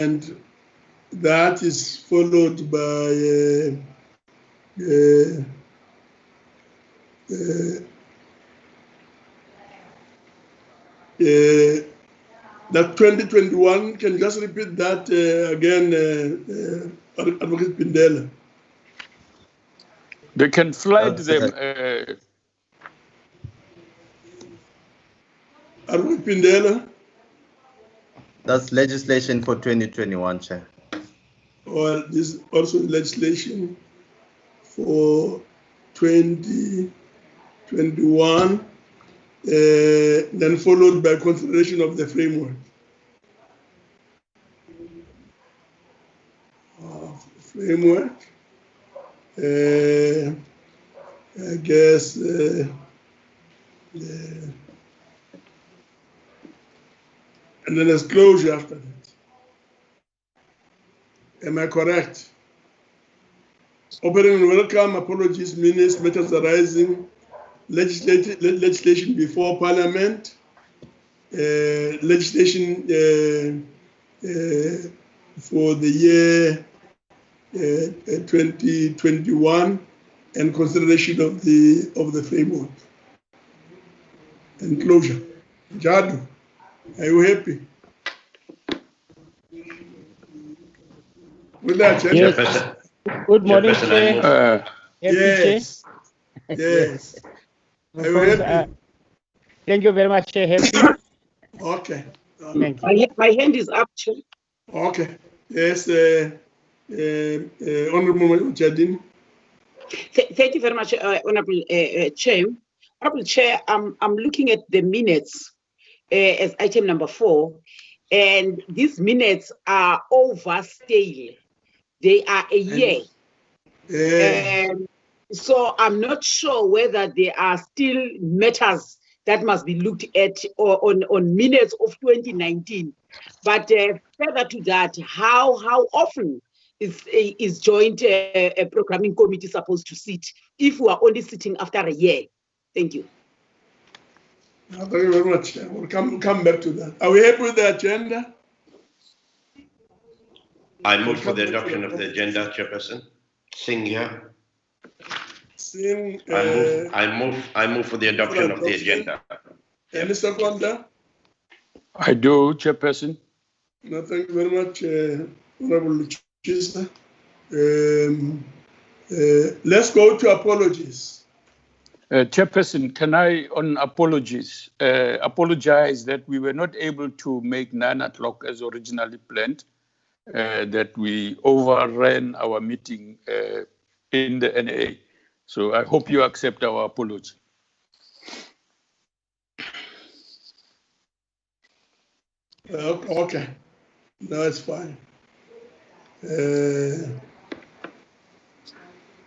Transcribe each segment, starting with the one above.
and that is followed by that 2021. Can you just repeat that again, Advocate Pindela? They can slide them. Advocate Pindela? That's legislation for 2021, Chair. Or this is also legislation for 2021, then followed by consideration of the framework. I guess and then there's closure after that. Am I correct? Opening and welcome, apologies, minutes, matters arising, legislation before Parliament, legislation for the year 2021, and consideration of the framework and closure. Jadu, are you happy with that? Yes. Good morning, Chair. Yes. Yes. Are you happy? Thank you very much, Chair. Happy. Okay. Thank you. My hand is up, Chair. Okay. Yes, Honorable Jadin. Thank you very much, Honorable Chair. Honorable Chair, I'm looking at the minutes as item number 4, and these minutes are over stale. They are a year. So I'm not sure whether there are still matters that must be looked at on minutes of 2019. But further to that, how often is joint programming committee supposed to sit if we are only sitting after a year? Thank you. Thank you very much. We'll come back to that. Are we happy with the agenda? I move for the adoption of the agenda, Chairperson. Singh here. Singh, I move for the adoption of the agenda. Any seconder? I do, Chairperson. No, thank you very much, Honorable Chisa. Let's go to apologies. Chairperson, can I, on apologies, apologize that we were not able to make 9 o'clock as originally planned, that we overran our meeting in the NA. So I hope you accept our apology. Okay, no, it's fine.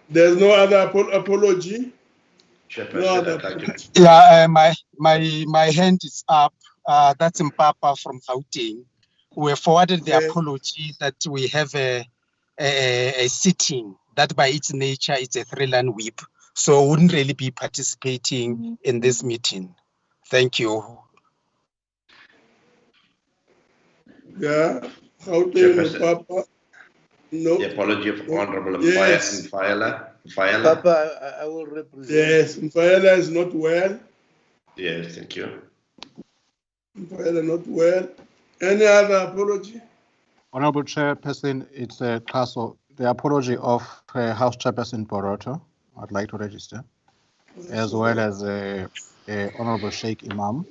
There's no other apology. Yeah, my hand is up. That's Mpapa from Gauteng. We forwarded the apology that we have a sitting that by its nature is a 3-line whip, so wouldn't really be participating in this meeting. Thank you. Yeah, Gauteng, Papa. No. The apology of Honorable Mfayela. Papa, I will represent. Yes, Mfayela is not well. Yes, thank you. Mfayela not well. Any other apology? Honorable Chairperson, it's the apology of House Chairperson Boroto. I'd like to register, as well as Honorable Sheikh Imam.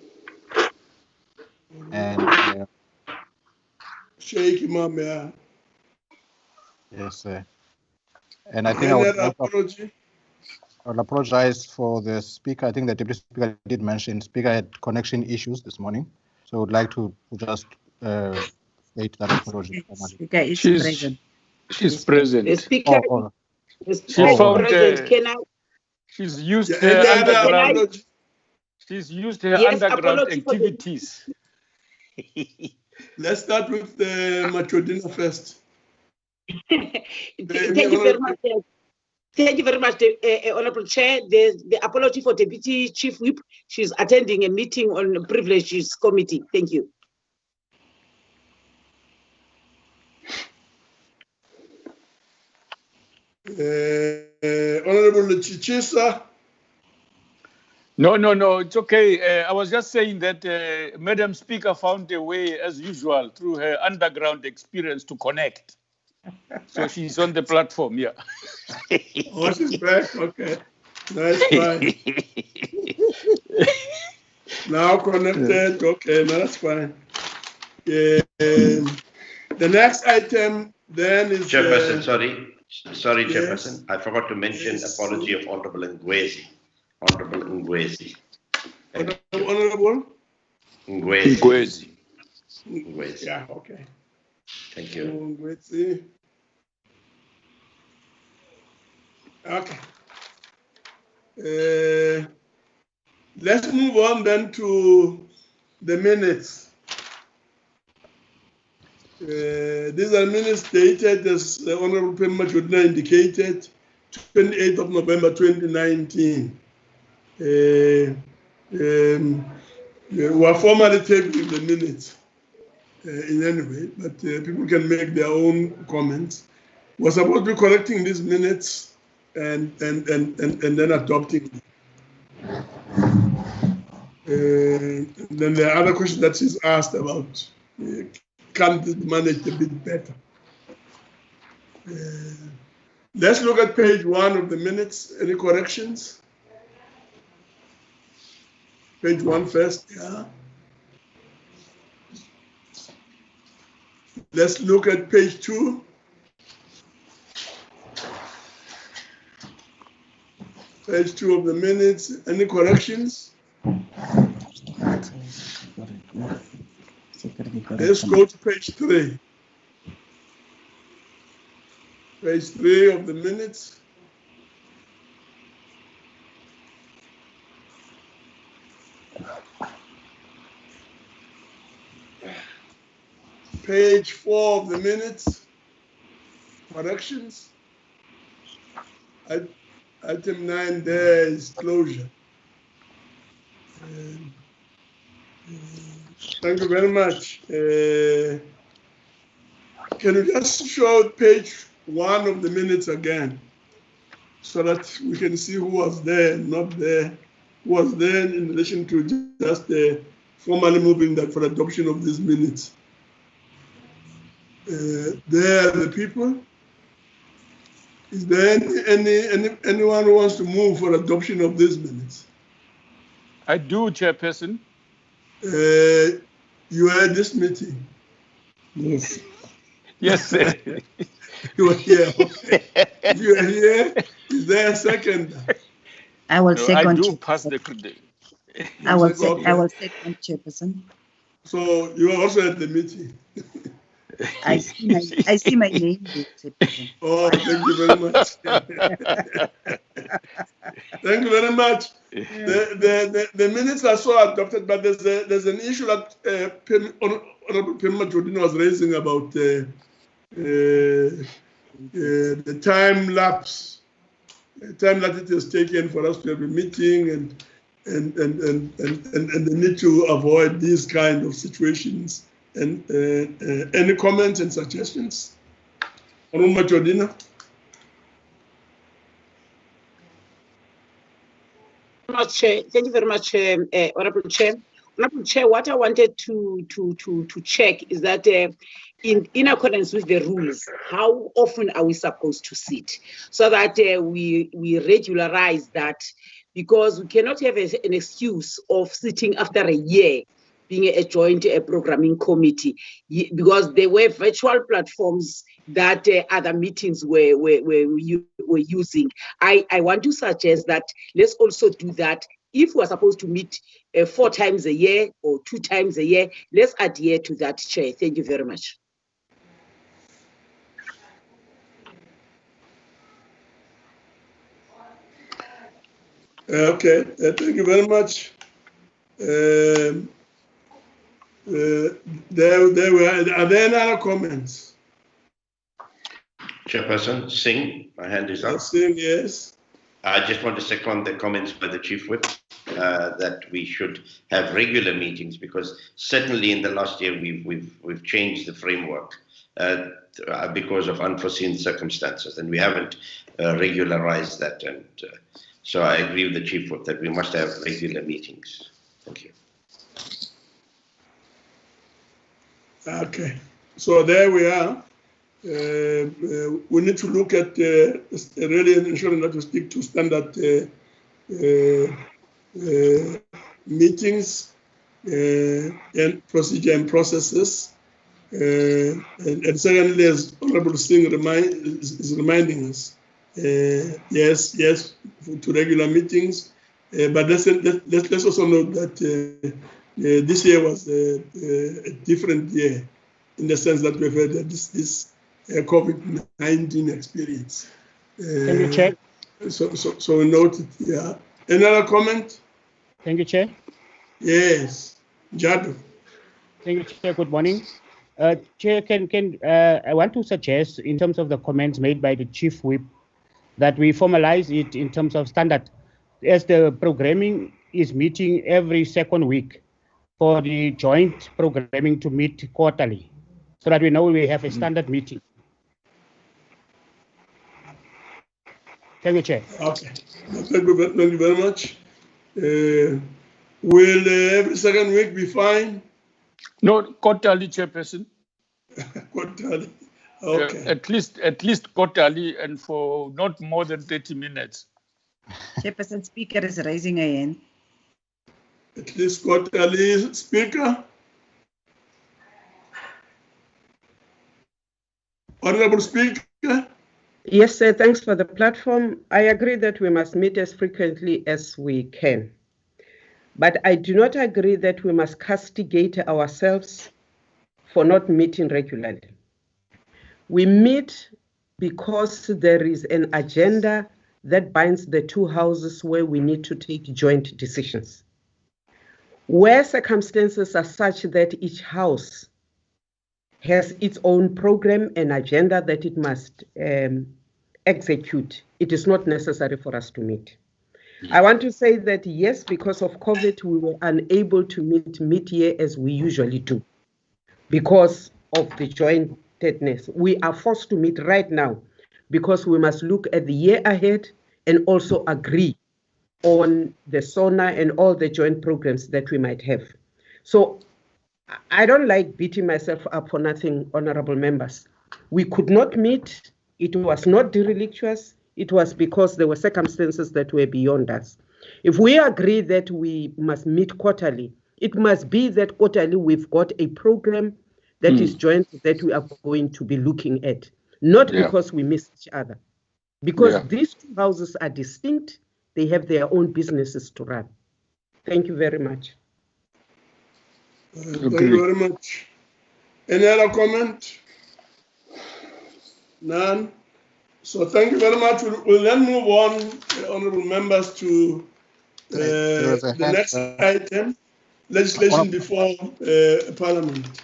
And Sheikh Imam, yeah. Yes, sir. And I think I would apologize for the speaker. I think the deputy speaker did mention speaker had connection issues this morning, so I would like to just state that apology. She's present. The speaker is present. Can I? She's used her underground. She's used her underground activities. Let's start with Machodina first. Thank you very much. Thank you very much, Honorable Chair. The apology for Deputy Chief Whip. She's attending a meeting on Privileges Committee. Thank you. Honorable Chichisa. No, it's okay. I was just saying that Madam Speaker found a way, as usual, through her underground experience to connect. So she's on the platform, yeah. Oh, she's back? Okay. Nice try. Now connected. Okay, no, that's fine. The next item then is... Chairperson, sorry, yes. Chairperson. I forgot to mention apology of Honorable Ngwezi. Honorable Ngwezi. Honorable? Ngwezi. Yeah, okay. Thank you. Ngwezi. Okay. Let's move on then to the minutes. These are minutes dated, as the Honorable Pemma Jodna indicated, 28th of November 2019. We are formally tabling the minutes in any way, but people can make their own comments. We're supposed to be correcting these minutes and then adopting them. Then there are other questions that she's asked about. Can it be managed a bit better? Let's look at page 1 of the minutes. Any corrections? Page 1 first, yeah. Let's look at page 2. Page 2 of the minutes. Any corrections? Let's go to page 3. Page 3 of the minutes. Page 4 of the minutes. Corrections. Item 9 there is closure. Thank you very much. Can you just show page 1 of the minutes again so that we can see who was there and not there, who was there in relation to just formally moving that for adoption of these minutes? There are the people. Is there anyone who wants to move for adoption of these minutes? I do, Chairperson. You are at this meeting? Yes. Yes, sir. You are here. Okay. If you are here, is there a second? I will second. I do pass the credit. I will second, Chairperson. So you are also at the meeting. I see my name there, Chairperson. Oh, thank you very much. Thank you very much. The minutes are so adopted, but there's an issue that Honorable Pemma Jodina was raising about the time lapse. The time that it has taken for us to have a meeting and the need to avoid these kind of situations. And any comments and suggestions? Honorable Jodina. Thank you very much, Honorable Chair. Honorable Chair, what I wanted to check is that in accordance with the rules, how often are we supposed to sit, so that we regularize that, because we cannot have an excuse of sitting after a year being a joint programming committee, because there were virtual platforms that other meetings were using. I want to suggest that let's also do that. If we're supposed to meet 4 times a year or 2 times a year, let's adhere to that, Chair. Thank you very much. Okay, thank you very much. Are there any other comments? Chairperson, Singh, my hand is up. Singh, yes. I just want to second the comments by the Chief Whip that we should have regular meetings, because certainly in the last year we've changed the framework because of unforeseen circumstances, and we haven't regularized that. And so I agree with the Chief Whip that we must have regular meetings. Thank you. Okay, so there we are. We need to look at really ensuring that we stick to standard meetings and procedure and processes. And secondly, as Honorable Singh is reminding us, yes, to regular meetings, but let's also note that this year was a different year in the sense that we've had this COVID-19 experience. Thank you, Chair. So we note it, yeah. Another comment? Thank you, Chair. Yes, Jadu. Thank you, Chair. Good morning. Chair, I want to suggest, in terms of the comments made by the Chief Whip, that we formalize it in terms of standard, as the programming is meeting every second week, for the joint programming to meet quarterly, so that we know we have a standard meeting. Thank you, Chair. Okay, thank you very much. Will every second week be fine? No, quarterly, Chairperson. Quarterly. Okay. At least quarterly, and for not more than 30 minutes. Chairperson, Speaker is raising a hand. At least quarterly, Speaker. Honorable Speaker. Yes, sir. Thanks for the platform. I agree that we must meet as frequently as we can. But I do not agree that we must castigate ourselves for not meeting regularly. We meet because there is an agenda that binds the two houses where we need to take joint decisions. Where circumstances are such that each house has its own program and agenda that it must execute, it is not necessary for us to meet. I want to say that yes, because of COVID, we were unable to meet mid-year as we usually do because of the jointedness. We are forced to meet right now because we must look at the year ahead and also agree on the SONA and all the joint programs that we might have. So I don't like beating myself up for nothing, honorable members. We could not meet. It was not delictuous. It was because there were circumstances that were beyond us. If we agree that we must meet quarterly, it must be that quarterly we've got a program that is joint that we are going to be looking at, not because we miss each other. Because these two houses are distinct, they have their own businesses to run. Thank you very much. Thank you very much. Any other comment? None. So thank you very much. We'll then move on, honorable members, to the next item, legislation before Parliament.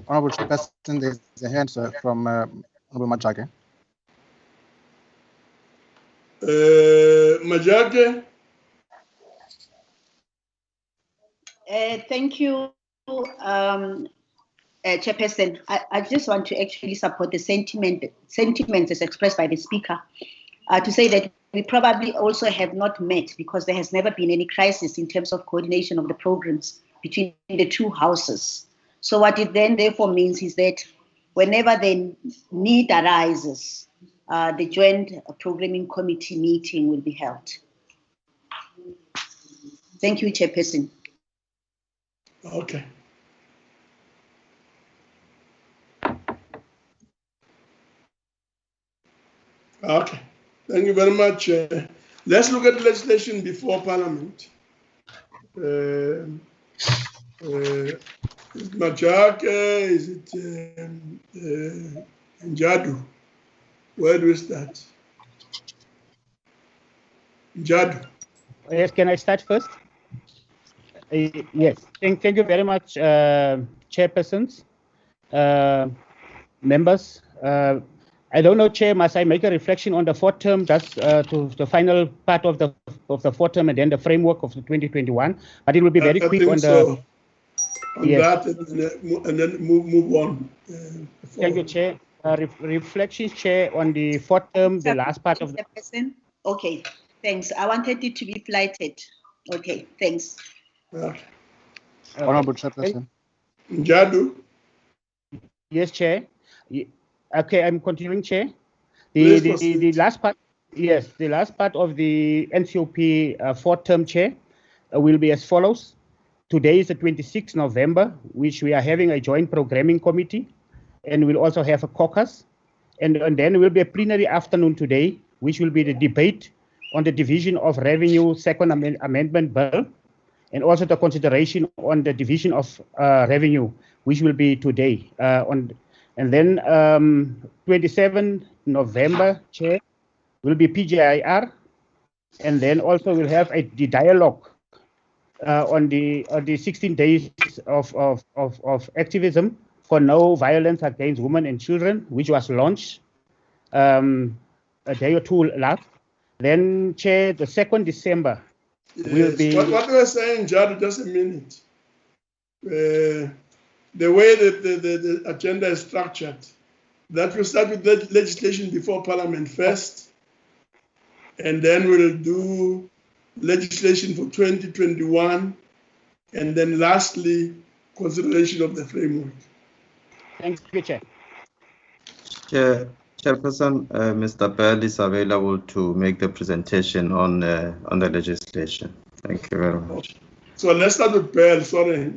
Honorable Chairperson, there's a hand, sir, from Honorable Majake. Majake. Thank you, Chairperson. I just want to actually support the sentiments as expressed by the Speaker to say that we probably also have not met because there has never been any crisis in terms of coordination of the programs between the two houses. So what it then therefore means is that whenever the need arises, the Joint Programming Committee meeting will be held. Thank you, Chairperson. Okay. Okay. Thank you very much. Let's look at legislation before Parliament. Is it Majake? Is it Njadu? Where do we start? Njadu. Yes, can I start first? Yes, thank you very much, chairpersons, members. I don't know, Chair, must I make a reflection on the fourth term, just to the final part of the fourth term and then the framework of the 2021? But it will be very quick on the. on Yes. that and then move on. Thank you, Chair. Reflections, Chair, on the fourth term, the last part of the... Person? Okay, thanks. I wanted it to be flighted. Okay, thanks. Honorable Chairperson. Njadu? Yes, Chair. Okay, I'm continuing, Chair. Please The last part, yes, the last part of the NCOP fourth term, Chair, will be as follows. Today is the 26th November, which we are having a joint programming committee, and we'll also have a caucus. And then there will be a plenary afternoon today, which will be the debate on the division of revenue second amendment bill, and also the consideration on the division of revenue, which will be today. And then 27 November, Chair, will be PJIR, and then also we'll have the dialogue on the 16 days of activism for no violence against women and children, which was launched a day or two last. Then, Chair, the 2nd December will be... What we were saying, Jadu, just a minute. The way that the agenda is structured, that will start with legislation before Parliament first, and then we'll do legislation for 2021, and then lastly, consideration of the framework. Thank you, Chair. Chairperson, Mr. Bell is available to make the presentation on the legislation. Thank you very much. So let's start with Bell. Sorry.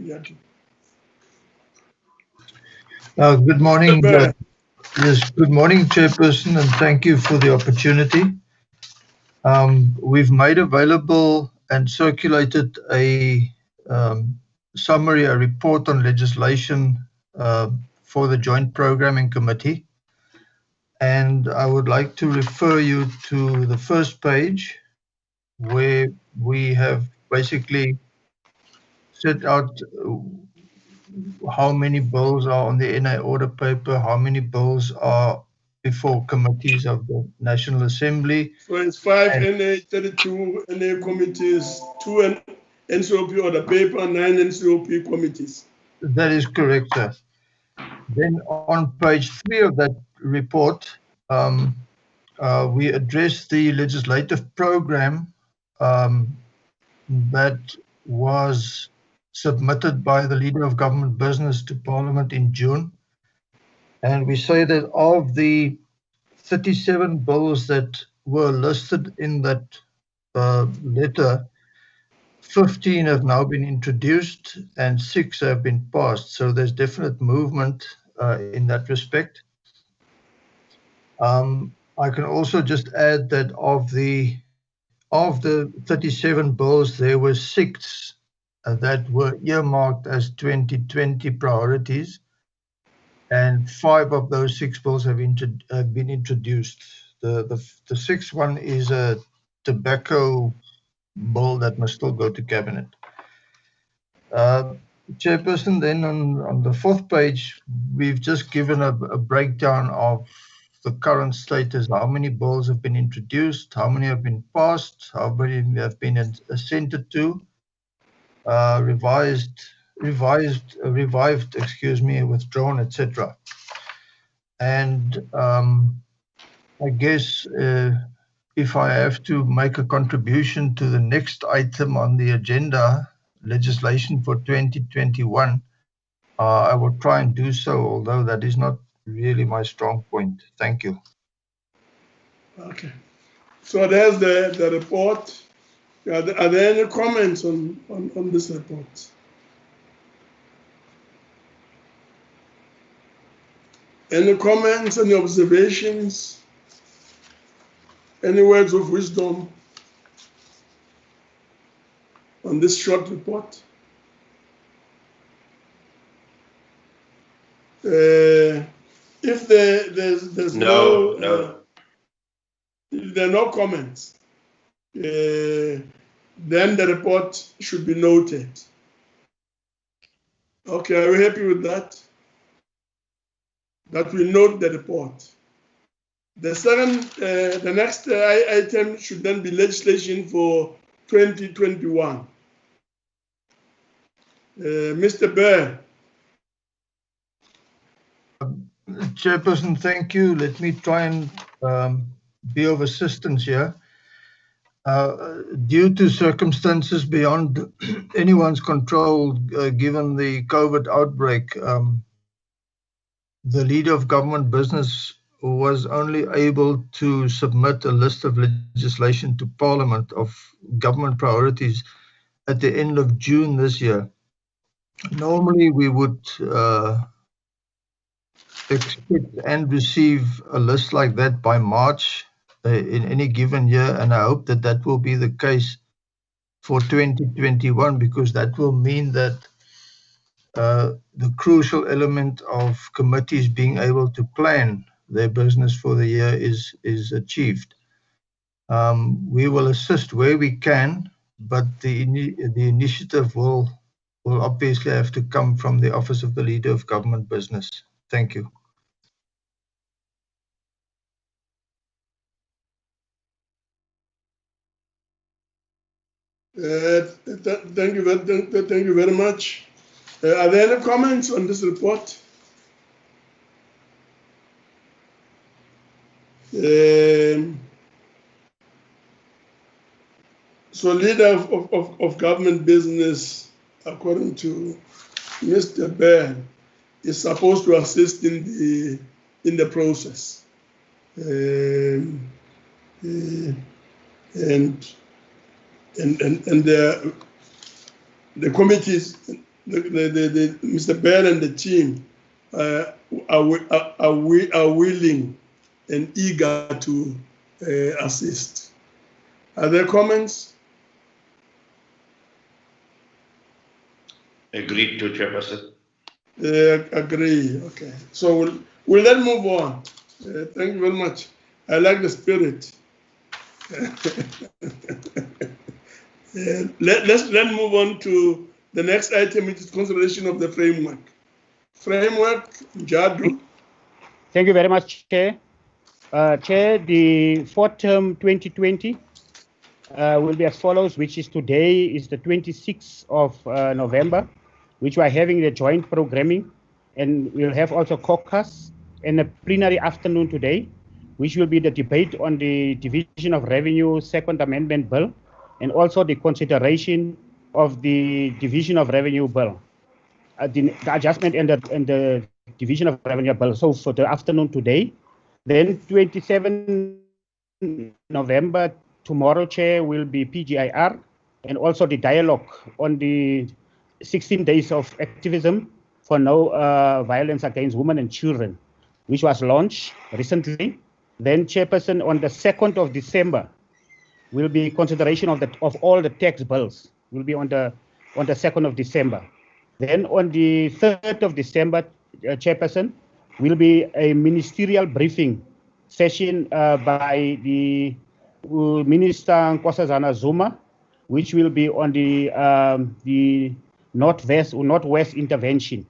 Good morning. Yes, good morning, Chairperson, and thank you for the opportunity. We've made available and circulated a summary, a report on legislation for the Joint Programming Committee. And I would like to refer you to the first page, where we have basically set out how many bills are on the NA order paper, how many bills are before committees of the National Assembly. So it's 5 NA, 32 NA committees, 2 NCOP order paper, 9 NCOP committees. That is correct, sir. Then on page 3 of that report, we address the legislative program that was submitted by the Leader of Government Business to Parliament in June. And we say that of the 37 bills that were listed in that letter, 15 have now been introduced and 6 have been passed. So there's definite movement in that respect. I can also just add that of the 37 bills, there were 6 that were earmarked as 2020 priorities, and 5 of those 6 bills have been introduced. The 6th one is a tobacco bill that must still go to cabinet. Chairperson, then on the 4th page, we've just given a breakdown of the current status, how many bills have been introduced, how many have been passed, how many have been assented to, revived, withdrawn, etc. And I guess if I have to make a contribution to the next item on the agenda, legislation for 2021, I will try and do so, although that is not really my strong point. Thank you. Okay. So there's the report. Are there any comments on this report? Any comments, any observations, any words of wisdom on this short report? If there's if there are no comments, then the report should be noted. Okay, are we happy with that? That we note the report. The second, the next item should then be legislation for 2021. Mr. Bear. Chairperson, thank you. Let me try and be of assistance here. Due to circumstances beyond anyone's control, given the COVID outbreak, the leader of government business was only able to submit a list of legislation to Parliament of government priorities at the end of June this year. Normally, we would expect and receive a list like that by March in any given year, and I hope that that will be the case for 2021, because that will mean that the crucial element of committees being able to plan their business for the year is achieved. We will assist where we can, but the initiative will obviously have to come from the Office of the Leader of Government Business. Thank you. Thank you very much. Are there any comments on this report? So leader of government business, according to Mr. Bear, is supposed to assist in the process. And the committees, Mr. Bear and the team are willing and eager to assist. Are there comments? Agreed to, Chairperson. Agree. Okay. So we'll then move on. Thank you very much. I like the spirit. Let's move on to the next item, which is consideration of the framework. Framework, Jadu. Thank you very much, Chair. Chair, the fourth term 2020 will be as follows, which is today is the 26th of November, which we are having the joint programming, and we'll have also caucus and a plenary afternoon today, which will be the debate on the Division of Revenue Second Amendment Bill, and also the consideration of the Division of Revenue Bill, the adjustment and the Division of Revenue Bill. So for the afternoon today, then 27 November, tomorrow, Chair, will be PGIR, and also the dialogue on the 16 days of activism for no violence against women and children, which was launched recently. Then, Chairperson, on the 2nd of December, will be consideration of all the tax bills. Will be on the 2nd of December. Then on the 3rd of December, Chairperson, will be a ministerial briefing session by the Minister Nkosazana Zuma, which will be on the Northwest intervention,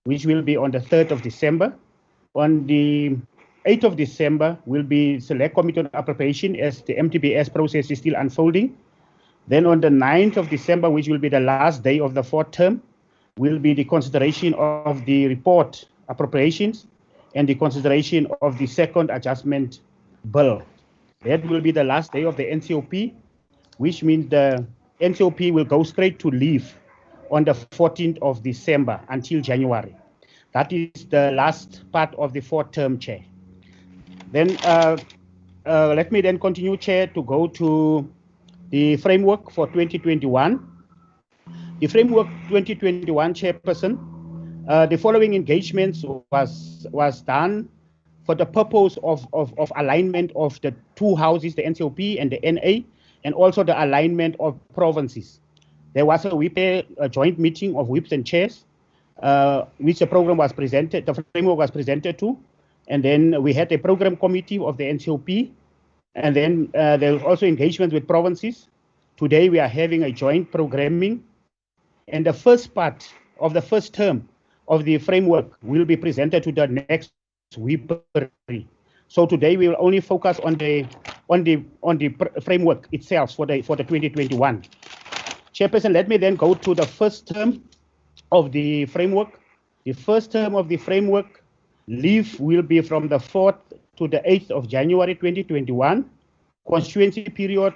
which will be on the 3rd of December. On the 8th of December will be Select Committee on Appropriation as the MTBS process is still unfolding. Then on the 9th of December, which will be the last day of the fourth term, will be the consideration of the report appropriations and the consideration of the second adjustment bill. That will be the last day of the NCOP, which means the NCOP will go straight to leave on the 14th of December until January. That is the last part of the fourth term, Chair. Then let me then continue, Chair, to go to the framework for 2021. The framework 2021, Chairperson, the following engagements was done for the purpose of alignment of the two houses, the NCOP and the NA, and also the alignment of provinces. There was a joint meeting of whips and chairs, which the program was presented, the framework was presented to, and then we had a program committee of the NCOP, and then there was also engagement with provinces. Today we are having a joint programming, and the first part of the first term of the framework will be presented to the next whippery. So today we will only focus on the framework itself for the 2021. Chairperson, let me then go to the first term of the framework. The first term of the framework leave will be from the 4th to the 8th of January 2021. Constituency period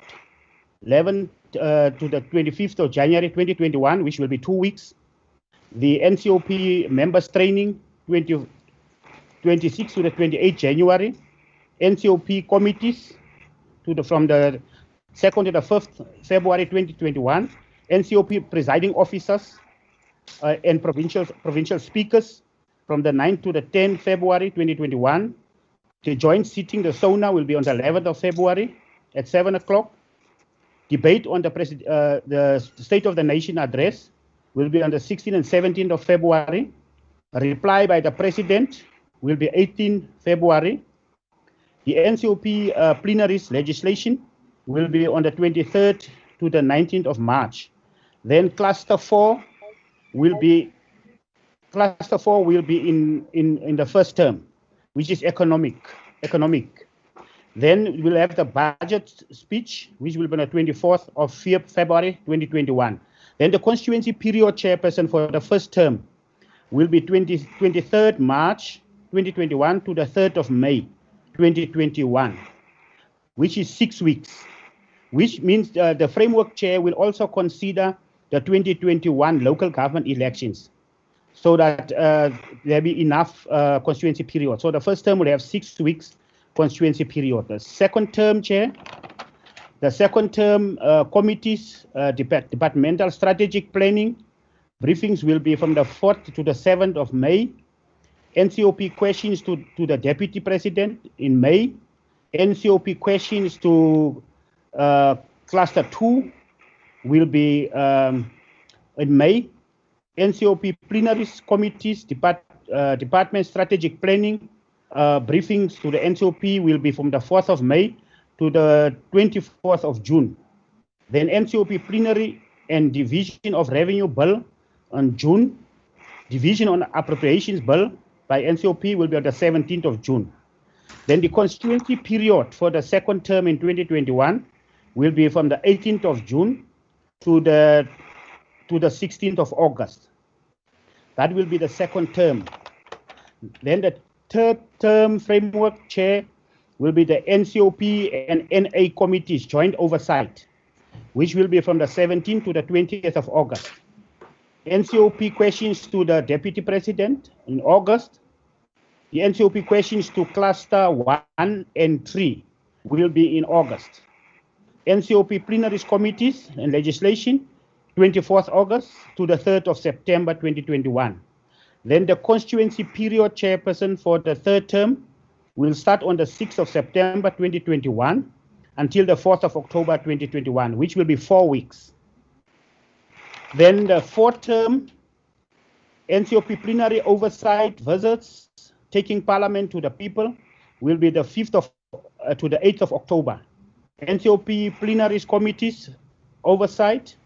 11 to the 25th of January 2021, which will be 2 weeks. The NCOP members training 26 to the 28th January. NCOP committees from the 2nd to the 5th February 2021. NCOP presiding officers and provincial speakers from the 9th to the 10th February 2021. The joint sitting, the SONA, will be on the 11th of February at 7 o'clock. Debate on the State of the Nation address will be on the 16th and 17th of February. A reply by the President will be 18th February. The NCOP plenaries legislation will be on the 23rd to the 19th of March. Then Cluster 4 will be in the first term, which is economic. Then we'll have the budget speech, which will be on the 24th of February 2021. Then the constituency period chairperson for the first term will be 23rd March 2021 to the 3rd of May 2021, which is 6 weeks, which means the framework chair will also consider the 2021 local government elections so that there be enough constituency period. So the first term will have 6 weeks constituency period. The second term chair, committees, departmental strategic planning briefings will be from the 4th to the 7th of May. NCOP questions to the deputy president in May. NCOP questions to cluster 2 will be in May. NCOP plenaries committees, department strategic planning briefings to the NCOP will be from the 4th of May to the 24th of June. Then NCOP plenary and division of revenue bill on June. Division on appropriations bill by NCOP will be on the 17th of June. Then the constituency period for the second term in 2021 will be from the 18th of June to the 16th of August. That will be the second term. Then the third term framework chair will be the NCOP and NA committees joint oversight, which will be from the 17th to the 20th of August. NCOP questions to the deputy president in August. The NCOP questions to cluster 1 and 3 will be in August. NCOP plenaries committees and legislation 24th August to the 3rd of September 2021. Then the constituency period chairperson for the third term will start on the 6th of September 2021 until the 4th of October 2021, which will be 4 weeks. Then the fourth term, NCOP plenary oversight visits taking Parliament to the people will be the 5th to the 8th of October. NCOP plenaries committees oversight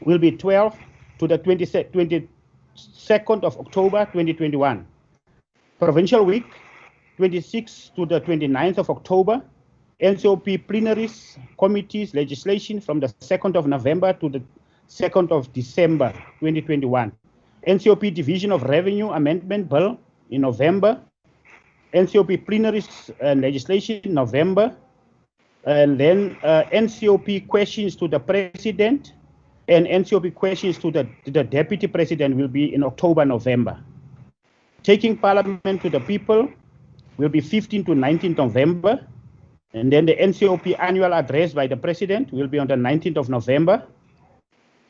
will be 12th to the 22nd of October 2021. Provincial week 26th to the 29th of October. NCOP plenaries committees legislation from the 2nd of November to the 2nd of December 2021. NCOP division of revenue amendment bill in November. NCOP plenaries legislation in November. And then NCOP questions to the president and NCOP questions to the deputy president will be in October, November. Taking Parliament to the people will be 15th to 19th November. And then the NCOP annual address by the president will be on the 19th of November.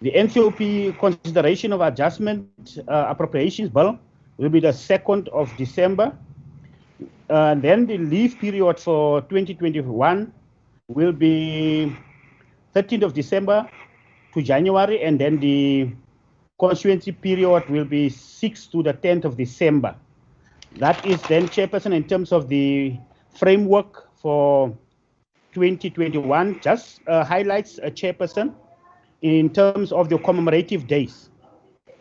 The NCOP consideration of adjustment appropriations bill will be the 2nd of December. Then the leave period for 2021 will be 13th of December to January, and then the constituency period will be 6th to the 10th of December. That is then, Chairperson, in terms of the framework for 2021, just highlights, Chairperson, in terms of the commemorative days.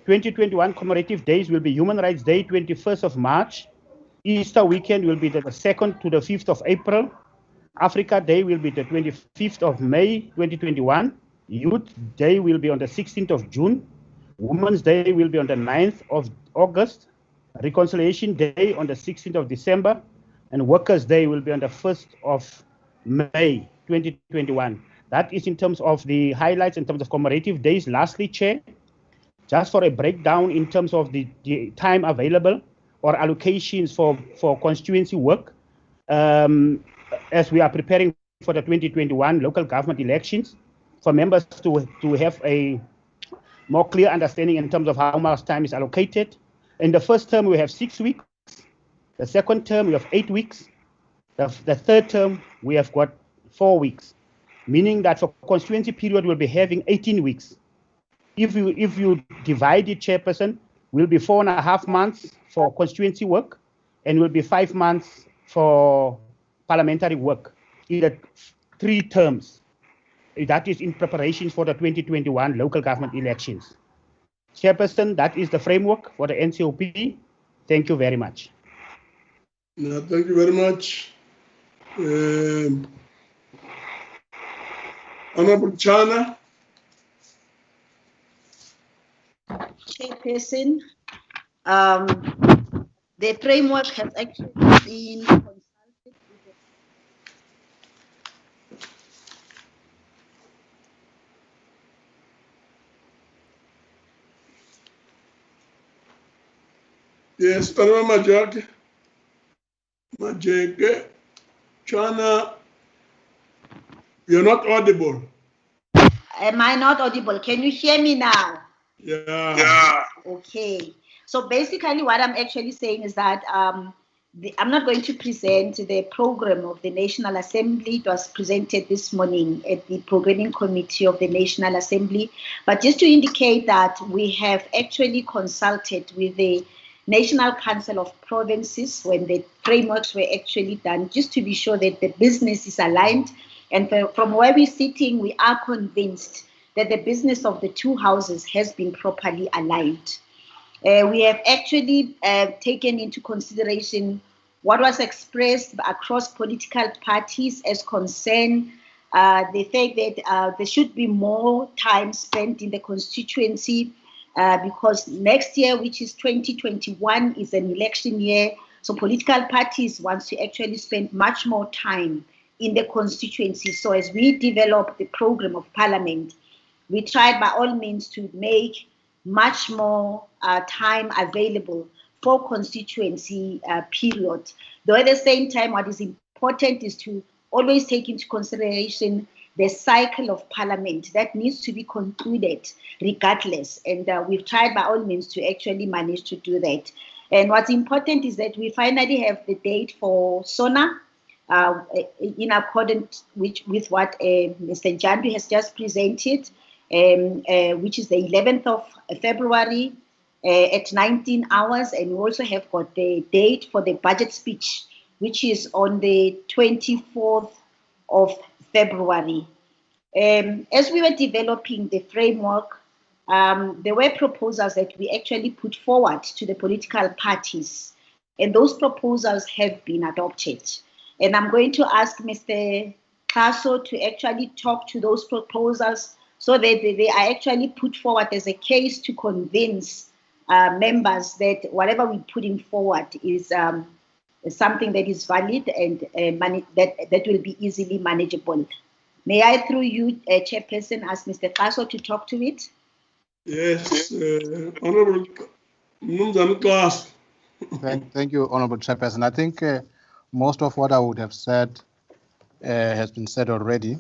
2021 commemorative days will be Human Rights Day, 21st of March. Easter weekend will be the 2nd to the 5th of April. Africa Day will be the 25th of May, 2021. Youth Day will be on the 16th of June. Women's Day will be on the 9th of August, Reconciliation Day on the 16th of December, and Workers' Day will be on the 1st of May 2021. That is in terms of the highlights in terms of commemorative days. Lastly, Chair, just for a breakdown in terms of the time available or allocations for constituency work, as we are preparing for the 2021 local government elections, for members to have a more clear understanding in terms of how much time is allocated. In the first term, we have 6 weeks. The second term, we have 8 weeks. The third term, we have got 4 weeks, meaning that for constituency period, we'll be having 18 weeks. If you divide it, Chairperson, will be 4.5 months for constituency work, and will be 5 months for parliamentary work, either 3 terms. That is in preparation for the 2021 local government elections. Chairperson, that is the framework for the NCOP. Thank you very much. No, thank you very much. Honorable Chana. Chairperson, the framework has actually been consulted with the Yes, Honorable Majeke. Chana, you're not audible. Am I not audible? Can you hear me now? Yeah. Okay. So basically what I'm actually saying is that I'm not going to present the program of the National Assembly. It was presented this morning at the Programming Committee of the National Assembly. But just to indicate that we have actually consulted with the National Council of Provinces when the frameworks were actually done, just to be sure that the business is aligned. And from where we're sitting, we are convinced that the business of the two houses has been properly aligned. We have actually taken into consideration what was expressed across political parties as concern the fact that there should be more time spent in the constituency because next year, which is 2021, is an election year. So political parties want to actually spend much more time in the constituency. So as we develop the program of parliament, we tried by all means to make much more time available for constituency period. Though at the same time, what is important is to always take into consideration the cycle of parliament that needs to be concluded regardless. And we've tried by all means to actually manage to do that. And what's important is that we finally have the date for SONA in accordance with what Mr. Jandu has just presented, which is the 11th of February at 19 hours. And we also have got the date for the budget speech, which is on the 24th of February. As we were developing the framework, there were proposals that we actually put forward to the political parties, and those proposals have been adopted. And I'm going to ask Mr. Kaso to actually talk to those proposals so that they are actually put forward as a case to convince members that whatever we're putting forward is something that is valid and that will be easily manageable. May I, through you, Chairperson, ask Mr. Kaso to talk to it? Yes, Honorable Class. Thank you, Honorable Chairperson. I think most of what I would have said has been said already,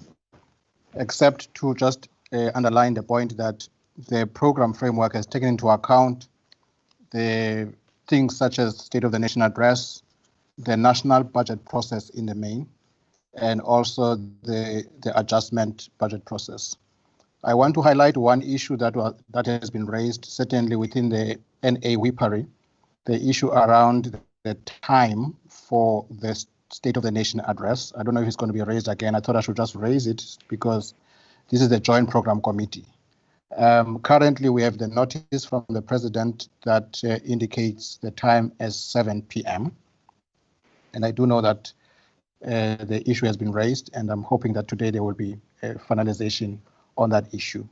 except to just underline the point that the program framework has taken into account the things such as State of the Nation address, the national budget process in the main, and also the adjustment budget process. I want to highlight one issue that has been raised, certainly within the NA WIPARI, the issue around the time for the State of the Nation address. I don't know if it's going to be raised again. I thought I should just raise it because this is the Joint Program Committee. Currently, we have the notice from the President that indicates the time as 7 p.m. And I do know that the issue has been raised, and I'm hoping that today there will be a finalization on that issue.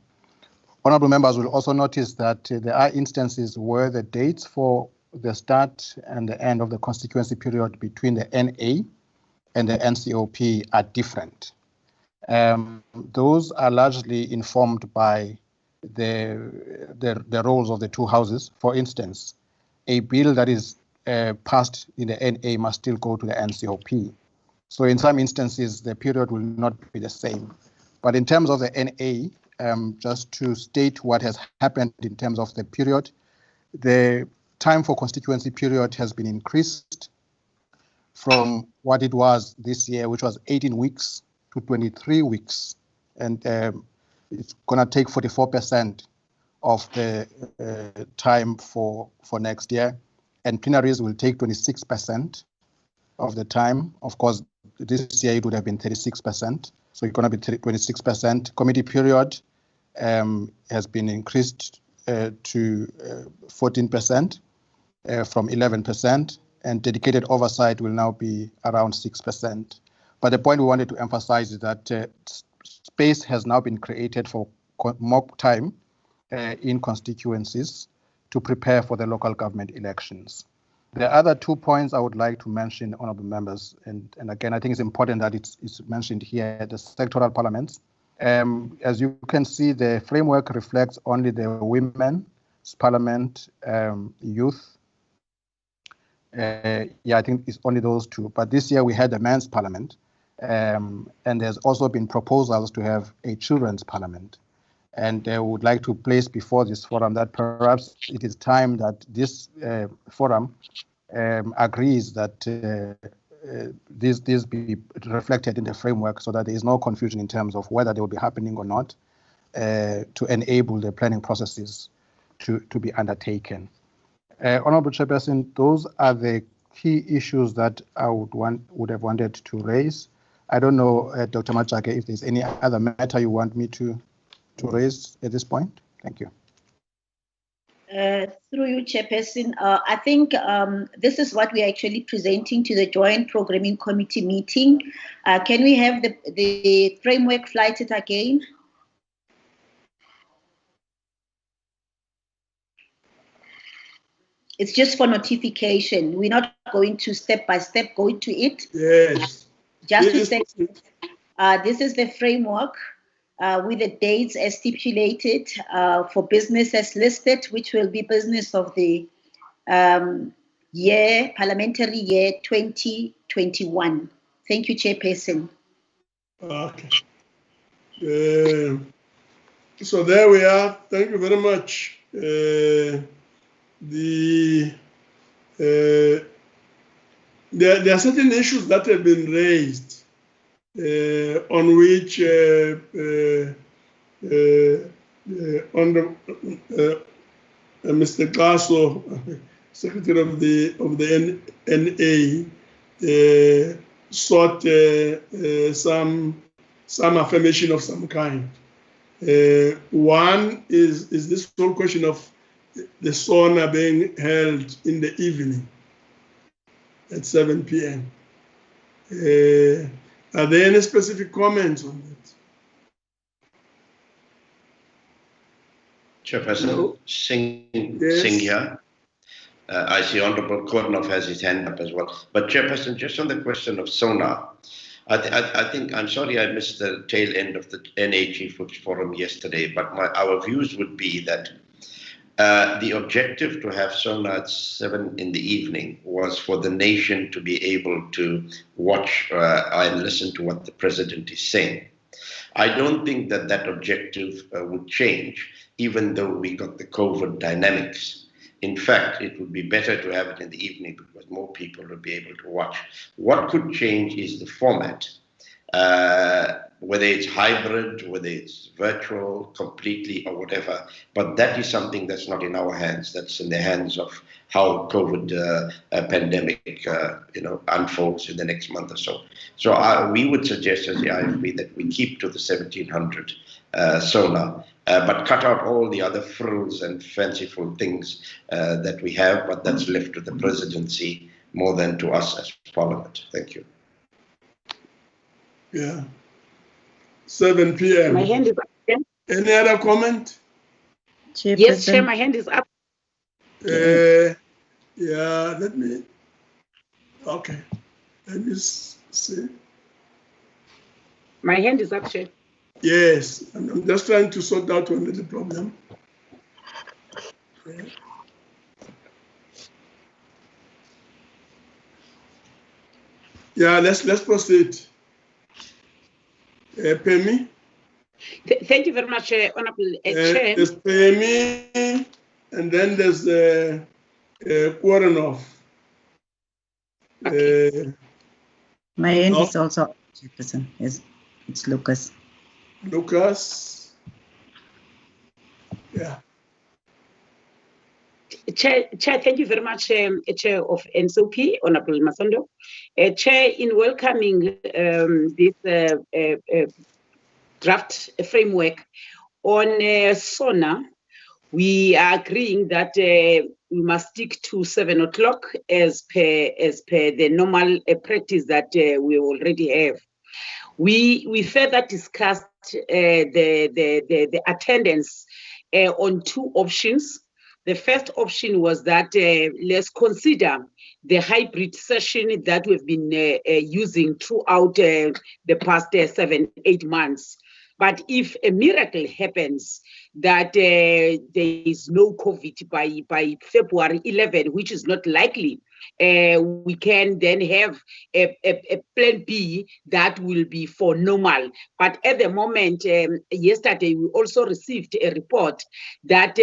Honourable members will also notice that there are instances where the dates for the start and the end of the constituency period between the NA and the NCOP are different. Those are largely informed by the roles of the two houses. For instance, a bill that is passed in the NA must still go to the NCOP. So in some instances, the period will not be the same. But in terms of the NA, just to state what has happened in terms of the period, the time for constituency period has been increased from what it was this year, which was 18 weeks, to 23 weeks. And it's going to take 44% of the time for next year. And plenaries will take 26% of the time. Of course, this year it would have been 36%. So it's going to be 26%. Committee period has been increased to 14% from 11%, and dedicated oversight will now be around 6%. But the point we wanted to emphasize is that space has now been created for more time in constituencies to prepare for the local government elections. The other 2 points I would like to mention, honourable members, and again, I think it's important that it's mentioned here, the sectoral parliaments. As you can see, the framework reflects only the women's parliament, youth. I think it's only those two. But this year we had the men's parliament, and there's also been proposals to have a children's parliament. And I would like to place before this forum that perhaps it is time that this forum agrees that this be reflected in the framework so that there is no confusion in terms of whether they will be happening or not, to enable the planning processes to be undertaken. Honourable Chairperson, those are the key issues that I would have wanted to raise. I don't know, Dr. Machake, if there's any other matter you want me to raise at this point. Thank you. Through you, Chairperson, I think this is what we are actually presenting to the Joint Programming Committee meeting. Can we have the framework flighted again? It's just for notification. We're not going to step by step go to it. Yes. Just to say, this is the framework with the dates as stipulated for business as listed, which will be business of the parliamentary year 2021. Thank you, Chairperson. Okay. So there we are. Thank you very much. There are certain issues that have been raised on which Mr. Kaso, Secretary of the NA, sought some affirmation of some kind. One is this whole question of the sauna being held in the evening at 7 p.m. Are there any specific comments on that? Chairperson, Singh here. I see Honourable Kornov has his hand up as well. But Chairperson, just on the question of sauna, I think, I'm sorry I missed the tail end of the NA Chief Whips Forum yesterday, but our views would be that the objective to have sauna at 7 in the evening was for the nation to be able to watch and listen to what the President is saying. I don't think that that objective would change, even though we got the COVID dynamics. In fact, it would be better to have it in the evening because more people would be able to watch. What could change is the format, whether it's hybrid, whether it's virtual, completely, or whatever. But that is something that's not in our hands. That's in the hands of how COVID pandemic, unfolds in the next month or so. So we would suggest as the IFB that we keep to the 1700 sauna. But cut out all the other frills and fanciful things that we have, but that's left to the presidency more than to us as Parliament. Thank you. Yeah. 7 p.m. My hand is up again. Any other comment? Yes, Chair, my hand is up. Yeah, let me see. My hand is up, Chair. Yes, I'm just trying to sort out one little problem. Okay. Yeah, let's proceed. Pemi. Thank you very much, Honorable Chair. There's Pemi, and then there's Korenov. Okay. My hand is also Chairperson. Yes, it's Lucas. Lucas. Yeah. Chair, thank you very much, Chair of NSOP, Honorable Masondo. Chair, in welcoming this draft framework on SONA, we are agreeing that we must stick to 7 o'clock as per the normal practice that we already have. We further discussed the attendance on two options. The first option was that let's consider the hybrid session that we've been using throughout the past 7-8 months. But if a miracle happens that there is no COVID by February 11, which is not likely, we can then have a plan B that will be for normal. But at the moment, yesterday, we also received a report that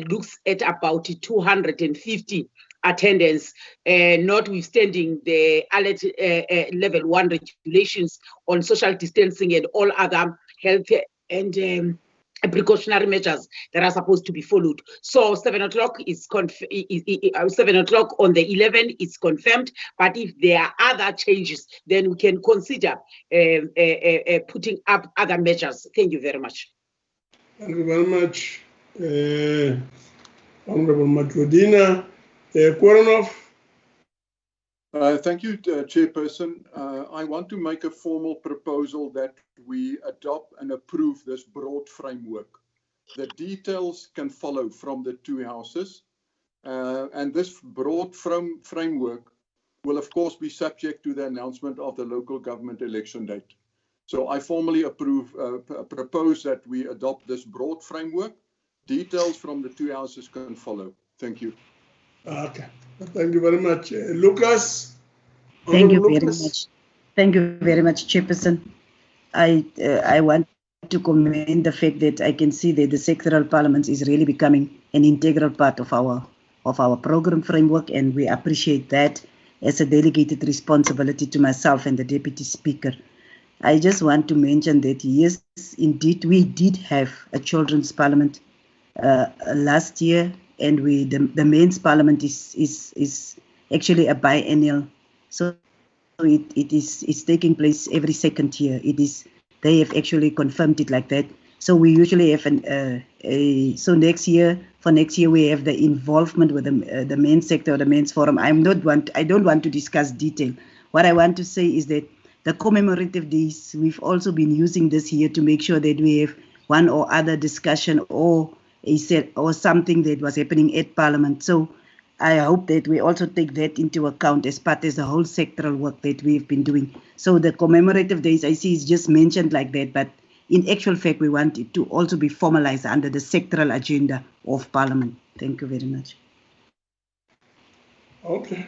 looks at about 250 attendance, notwithstanding the alert level 1 regulations on social distancing and all other health and precautionary measures that are supposed to be followed. So 7 o'clock is 7 o'clock on the 11th is confirmed. But if there are other changes, then we can consider putting up other measures. Thank you very much. Thank you very much, Honorable Matrodina. Korenov. Thank you, Chairperson. I want to make a formal proposal that we adopt and approve this broad framework. The details can follow from the two houses, and this broad framework will, of course, be subject to the announcement of the local government election date. So I formally propose that we adopt this broad framework. Details from the two houses can follow. Thank you. Okay, thank you very much. Lucas? Thank you very much. Thank you very much, Chairperson. I want to commend the fact that I can see that the sectoral parliament is really becoming an integral part of our program framework, and we appreciate that as a delegated responsibility to myself and the Deputy Speaker. I just want to mention that, yes, indeed, we did have a children's parliament last year, and the men's parliament is actually a biennial, so it's taking place every second year. They have actually confirmed it like that. So we usually have so next year we have the involvement with the men's sector or the men's forum. I don't want to discuss detail. What I want to say is that the commemorative days, we've also been using this year to make sure that we have one or other discussion or something that was happening at Parliament. So I hope that we also take that into account as part of the whole sectoral work that we've been doing. So the commemorative days, I see, is just mentioned like that, but in actual fact, we want it to also be formalized under the sectoral agenda of Parliament. Thank you very much. Okay,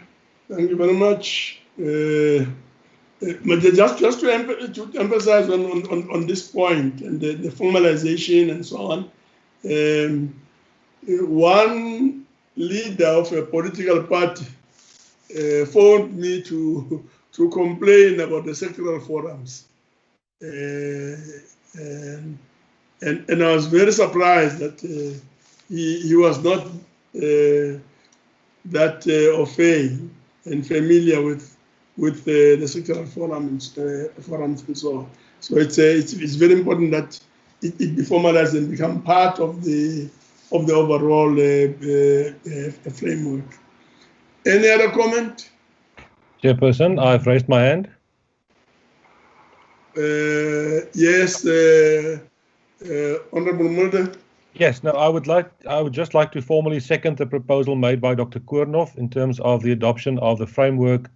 thank you very much. Just to emphasize on this point and the formalization and so on, one leader of a political party phoned me to complain about the sectoral forums, and I was very surprised that he was not that au fait and familiar with the sectoral forums and so on. So it's very important that it be formalized and become part of the overall framework. Any other comment? Chairperson, I've raised my hand. Yes, Honorable Mulder. Yes, no, I would just like to formally second the proposal made by Dr. Koornoff in terms of the adoption of the framework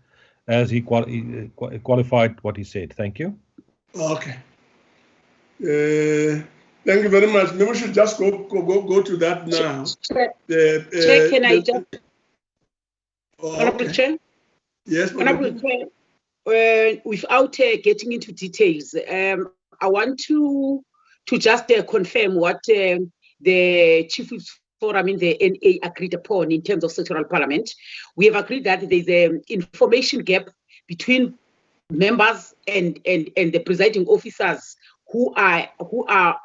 as he qualified what he said. Thank you. Okay. Thank you very much. Maybe we should just go to that now. Chair, can I just? Honorable Chair? Yes, Honorable Chair, without getting into details, I want to just confirm what the Chief Whip's Forum in the NA agreed upon in terms of sectoral parliament. We have agreed that there's an information gap between members and the presiding officers who are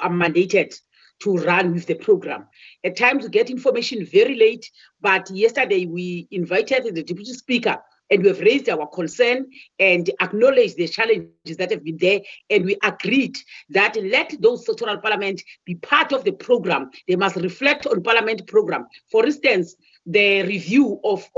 mandated to run with the program. At times we get information very late, but yesterday we invited the Deputy Speaker and we have raised our concern and acknowledged the challenges that have been there, and we agreed that let those sectoral parliament be part of the program. They must reflect on parliament program. For instance, the review of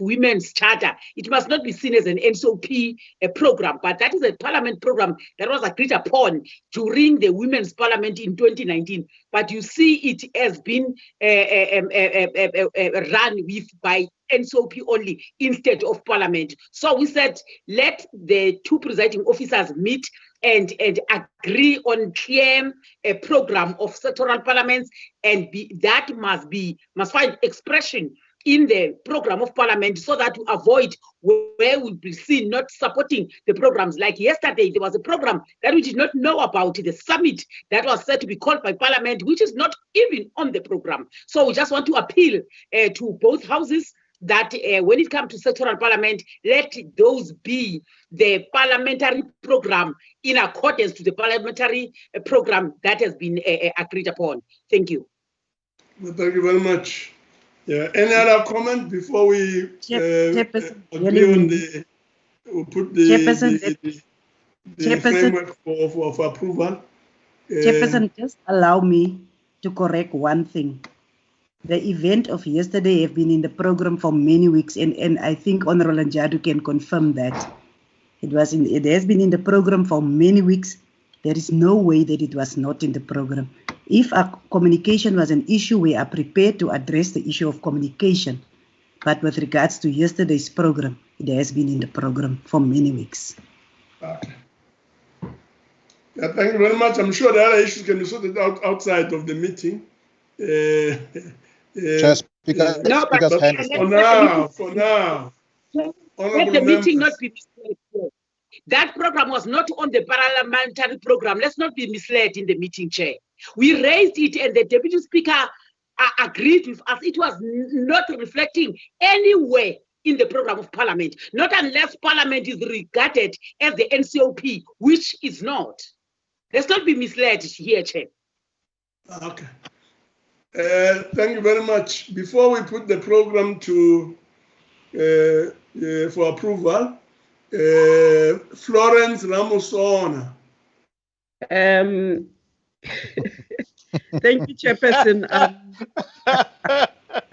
women's charter, it must not be seen as an NSOP program, but that is a parliament program that was agreed upon during the women's parliament in 2019. But you see it has been run with by NSOP only instead of parliament. So we said, let the two presiding officers meet and agree on clear a program of sectoral parliaments, and that must find expression in the program of parliament so that to avoid where we'll be seen not supporting the programs. Like yesterday, there was a program that we did not know about, the summit that was said to be called by parliament, which is not even on the program. So we just want to appeal to both houses that when it comes to sectoral parliament, let those be the parliamentary program in accordance to the parliamentary program that has been agreed upon. Thank you. Well, thank you very much. Yeah. Any other comment before we agree on the put the framework for approval? Chairperson, just allow me to correct one thing. The event of yesterday have been in the program for many weeks, and I think Honorable Njadu can confirm that. It has been in the program for many weeks. There is no way that it was not in the program. If our communication was an issue, we are prepared to address the issue of communication. But with regards to yesterday's program, it has been in the program for many weeks. Okay. Yeah, thank you very much. I'm sure the other issues can be sorted out outside of the meeting. Chair, Speaker's hand is for now. Let the meeting not be misled. That program was not on the parliamentary program. Let's not be misled in the meeting, Chair. We raised it and the Deputy Speaker agreed with us. It was not reflecting anywhere in the program of Parliament, not unless Parliament is regarded as the NCOP, which is not. Let's not be misled here, Chair. Okay. Thank you very much. Before we put the program to for approval, Florence Ramosona. Thank you, Chairperson.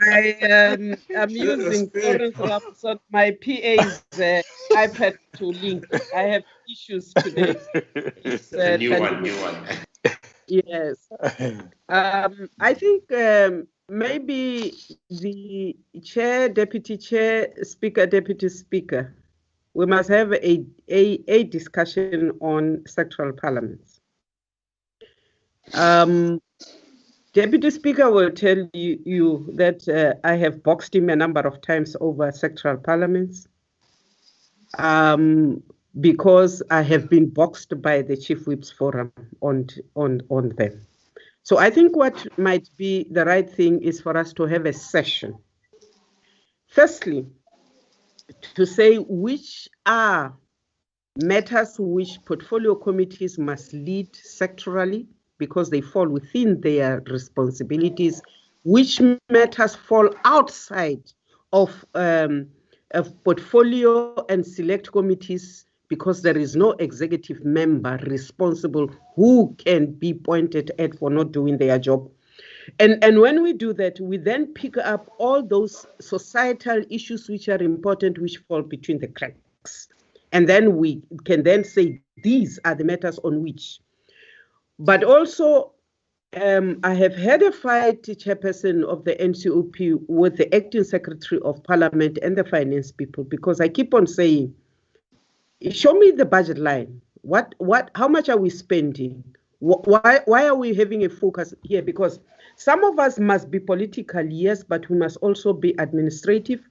I am using Florence Ramosona, my PA's iPad to link. I have issues today. A new one. Yes. I think maybe the chair, deputy chair, speaker, deputy speaker, we must have a discussion on sectoral parliaments. Deputy Speaker will tell you that I have boxed him a number of times over sectoral parliaments because I have been boxed by the Chief Whip's Forum on them. So I think what might be the right thing is for us to have a session. Firstly, to say which are matters which portfolio committees must lead sectorally because they fall within their responsibilities, which matters fall outside of portfolio and select committees because there is no executive member responsible who can be pointed at for not doing their job. And when we do that, we then pick up all those societal issues which are important, which fall between the cracks. And then we can then say, these are the matters on which. But also, I have had a fight, Chairperson of the NCOP, with the Acting Secretary of Parliament and the finance people, because I keep on saying, show me the budget line. How much are we spending? Why are we having a focus here? Because some of us must be political, yes, but we must also be administrative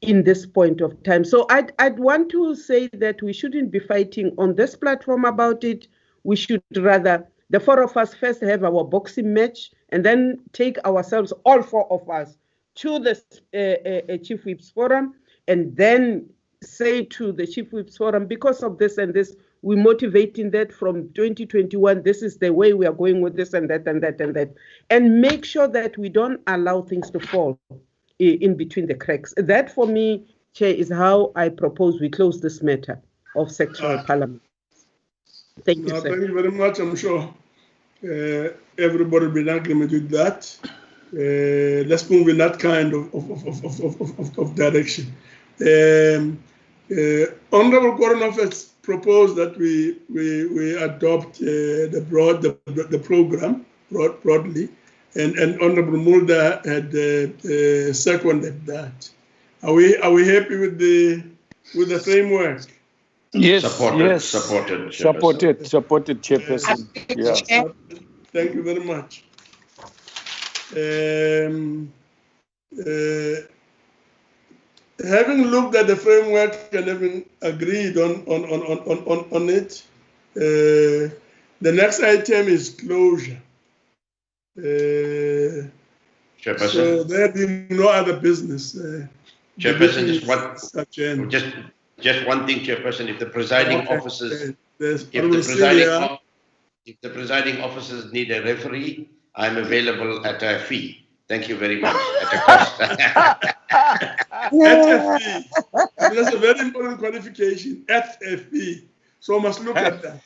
in this point of time. So I'd want to say that we shouldn't be fighting on this platform about it. We should rather, the four of us first have our boxing match and then take ourselves, all four of us, to the Chief Whips Forum, and then say to the Chief Whips Forum, because of this and this, we're motivating that from 2021, this is the way we are going with this and that and that and that, and make sure that we don't allow things to fall in between the cracks. That, for me, Chair, is how I propose we close this matter of sectoral parliament. Thank you, sir. Thank you very much. I'm sure everybody will be in agreement with that. Let's move in that kind of direction. Honorable Coroner has proposed that we adopt the program broadly, and Honorable Mulder had seconded that. Are we happy with the framework? Yes, Supported, Chairperson. Yeah. Thank you very much. Having looked at the framework and having agreed on it, the next item is closure. Chairperson. So there being no other business. Chairperson, just one thing, Chairperson. If the presiding officers, if the presiding officers need a referee, I'm available at a fee. Thank you very much. At a cost. At a fee. That's a very important qualification. At a fee. So must look at that.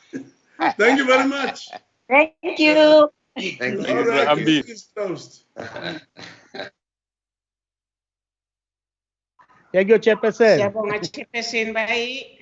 Thank you very much. Thank you. Thank you. All right, meeting is closed. Thank you, Chairperson. Chairperson, bye.